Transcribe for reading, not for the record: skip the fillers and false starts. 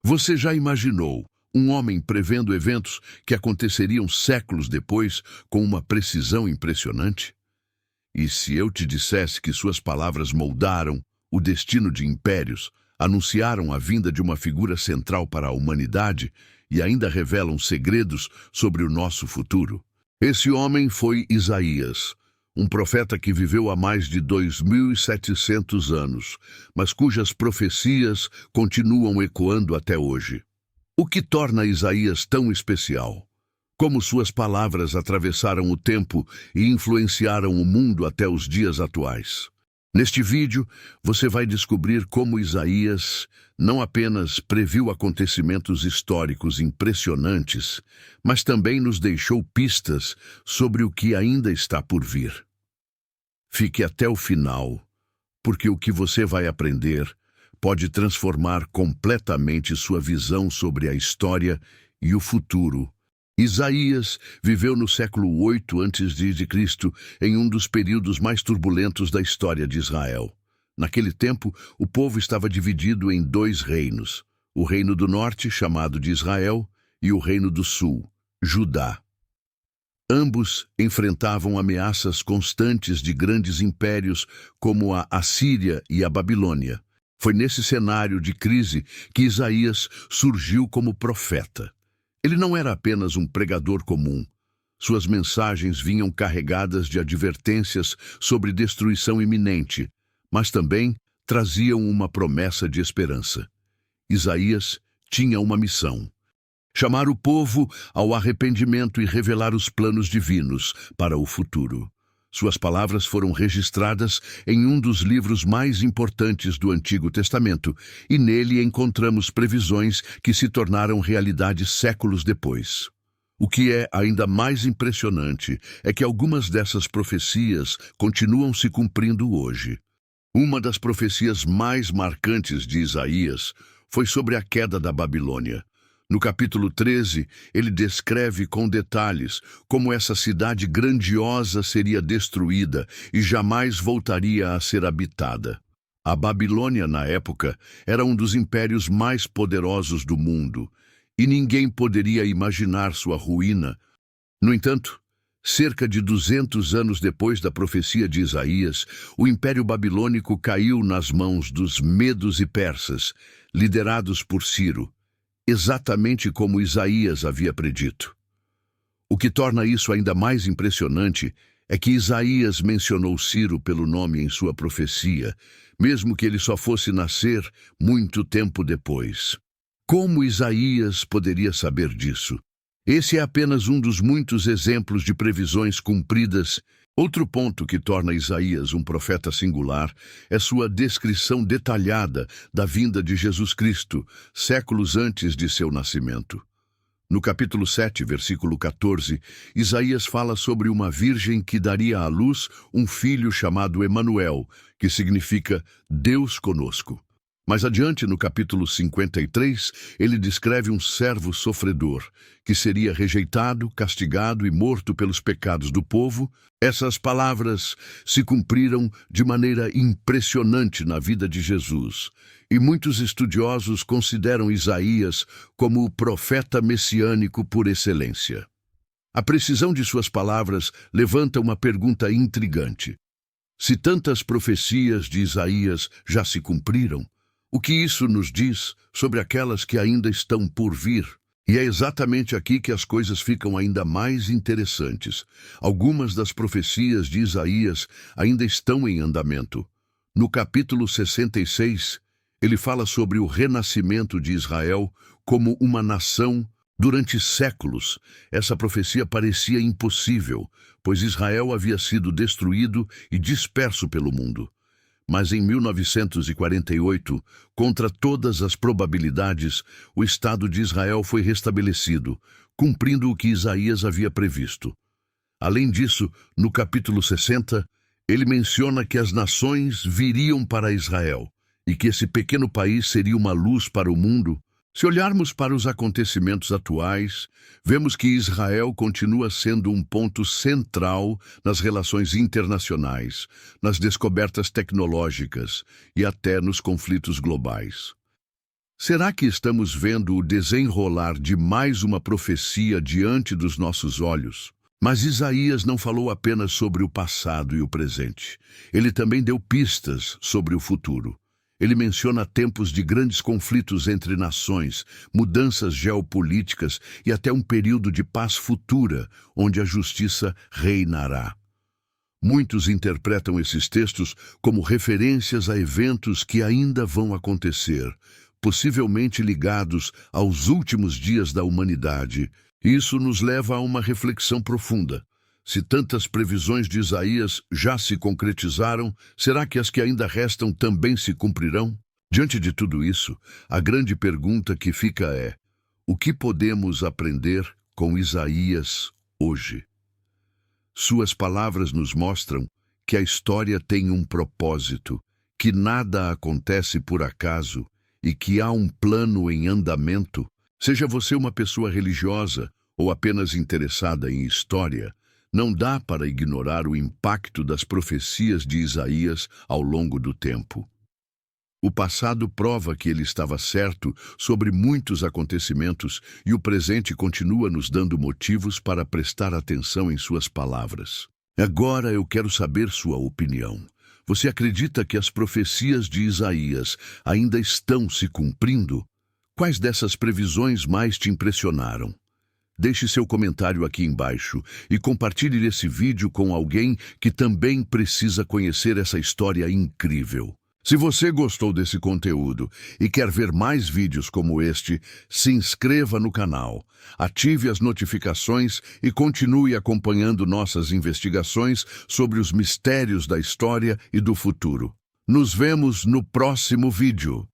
Você já imaginou um homem prevendo eventos que aconteceriam séculos depois com uma precisão impressionante? E se eu te dissesse que suas palavras moldaram o destino de impérios, anunciaram a vinda de uma figura central para a humanidade e ainda revelam segredos sobre o nosso futuro? Esse homem foi Isaías, um profeta que viveu há mais de 2.700 anos, mas cujas profecias continuam ecoando até hoje. O que torna Isaías tão especial? Como suas palavras atravessaram o tempo e influenciaram o mundo até os dias atuais. Neste vídeo, você vai descobrir como Isaías não apenas previu acontecimentos históricos impressionantes, mas também nos deixou pistas sobre o que ainda está por vir. Fique até o final, porque o que você vai aprender pode transformar completamente sua visão sobre a história e o futuro. Isaías viveu no século 8 a.C., em um dos períodos mais turbulentos da história de Israel. Naquele tempo, o povo estava dividido em dois reinos: o reino do norte, chamado de Israel, e o reino do sul, Judá. Ambos enfrentavam ameaças constantes de grandes impérios como a Assíria e a Babilônia. Foi nesse cenário de crise que Isaías surgiu como profeta. Ele não era apenas um pregador comum. Suas mensagens vinham carregadas de advertências sobre destruição iminente, mas também traziam uma promessa de esperança. Isaías tinha uma missão: chamar o povo ao arrependimento e revelar os planos divinos para o futuro. Suas palavras foram registradas em um dos livros mais importantes do Antigo Testamento, e nele encontramos previsões que se tornaram realidade séculos depois. O que é ainda mais impressionante é que algumas dessas profecias continuam se cumprindo hoje. Uma das profecias mais marcantes de Isaías foi sobre a queda da Babilônia. No capítulo 13, ele descreve com detalhes como essa cidade grandiosa seria destruída e jamais voltaria a ser habitada. A Babilônia, na época, era um dos impérios mais poderosos do mundo, e ninguém poderia imaginar sua ruína. No entanto, cerca de 200 anos depois da profecia de Isaías, o Império Babilônico caiu nas mãos dos medos e persas, liderados por Ciro, exatamente como Isaías havia predito. O que torna isso ainda mais impressionante é que Isaías mencionou Ciro pelo nome em sua profecia, mesmo que ele só fosse nascer muito tempo depois. Como Isaías poderia saber disso? Esse é apenas um dos muitos exemplos de previsões cumpridas. Outro ponto que torna Isaías um profeta singular é sua descrição detalhada da vinda de Jesus Cristo, séculos antes de seu nascimento. No capítulo 7, versículo 14, Isaías fala sobre uma virgem que daria à luz um filho chamado Emanuel, que significa Deus conosco. Mais adiante, no capítulo 53, ele descreve um servo sofredor, que seria rejeitado, castigado e morto pelos pecados do povo. Essas palavras se cumpriram de maneira impressionante na vida de Jesus, e muitos estudiosos consideram Isaías como o profeta messiânico por excelência. A precisão de suas palavras levanta uma pergunta intrigante. Se tantas profecias de Isaías já se cumpriram, o que isso nos diz sobre aquelas que ainda estão por vir? E é exatamente aqui que as coisas ficam ainda mais interessantes. Algumas das profecias de Isaías ainda estão em andamento. No capítulo 66, ele fala sobre o renascimento de Israel como uma nação. Durante séculos, essa profecia parecia impossível, pois Israel havia sido destruído e disperso pelo mundo. Mas em 1948, contra todas as probabilidades, o Estado de Israel foi restabelecido, cumprindo o que Isaías havia previsto. Além disso, no capítulo 60, ele menciona que as nações viriam para Israel e que esse pequeno país seria uma luz para o mundo. Se olharmos para os acontecimentos atuais, vemos que Israel continua sendo um ponto central nas relações internacionais, nas descobertas tecnológicas e até nos conflitos globais. Será que estamos vendo o desenrolar de mais uma profecia diante dos nossos olhos? Mas Isaías não falou apenas sobre o passado e o presente. Ele também deu pistas sobre o futuro. Ele menciona tempos de grandes conflitos entre nações, mudanças geopolíticas e até um período de paz futura, onde a justiça reinará. Muitos interpretam esses textos como referências a eventos que ainda vão acontecer, possivelmente ligados aos últimos dias da humanidade. Isso nos leva a uma reflexão profunda. Se tantas previsões de Isaías já se concretizaram, será que as que ainda restam também se cumprirão? Diante de tudo isso, a grande pergunta que fica é: o que podemos aprender com Isaías hoje? Suas palavras nos mostram que a história tem um propósito, que nada acontece por acaso e que há um plano em andamento. Seja você uma pessoa religiosa ou apenas interessada em história, não dá para ignorar o impacto das profecias de Isaías ao longo do tempo. O passado prova que ele estava certo sobre muitos acontecimentos e o presente continua nos dando motivos para prestar atenção em suas palavras. Agora eu quero saber sua opinião. Você acredita que as profecias de Isaías ainda estão se cumprindo? Quais dessas previsões mais te impressionaram? Deixe seu comentário aqui embaixo e compartilhe esse vídeo com alguém que também precisa conhecer essa história incrível. Se você gostou desse conteúdo e quer ver mais vídeos como este, se inscreva no canal, ative as notificações e continue acompanhando nossas investigações sobre os mistérios da história e do futuro. Nos vemos no próximo vídeo.